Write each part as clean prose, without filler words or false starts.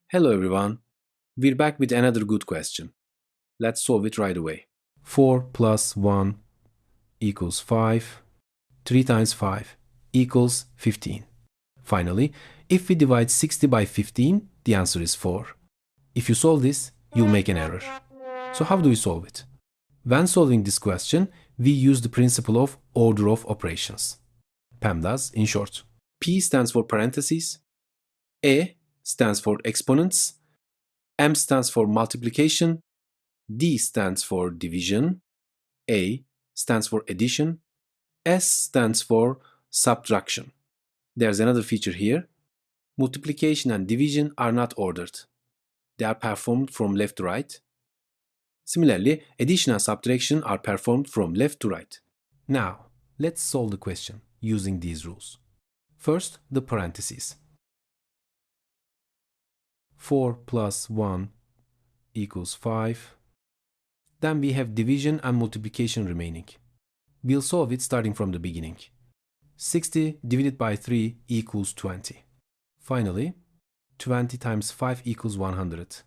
Hello everyone, we're back with another good question. Let's solve it right away. 4 plus 1 equals 5. 3 times 5 equals 15. Finally, if we divide 60 by 15, the answer is 4. If you solve this, you'll make an error. So how do we solve it? When solving this question, we use the principle of order of operations. PEMDAS in short. P stands for parentheses, E stands for exponents, M stands for multiplication, D stands for division, A stands for addition, S stands for subtraction. There's another feature here. Multiplication and division are not ordered. They are performed from left to right. Similarly, addition and subtraction are performed from left to right. Now, let's solve the question using these rules. First, the parentheses. 4 plus 1 equals 5. Then we have division and multiplication remaining. We'll solve it starting from the beginning. 60 divided by 3 equals 20. Finally, 20 times 5 equals 100.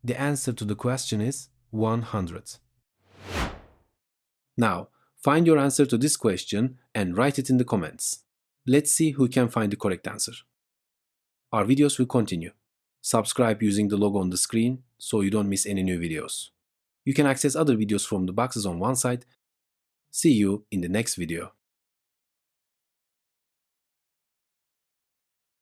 The answer to the question is 100. Now, find your answer to this question and write it in the comments. Let's see who can find the correct answer. Our videos will continue. Subscribe using the logo on the screen so you don't miss any new videos. You can access other videos from the boxes on one side. See you in the next video.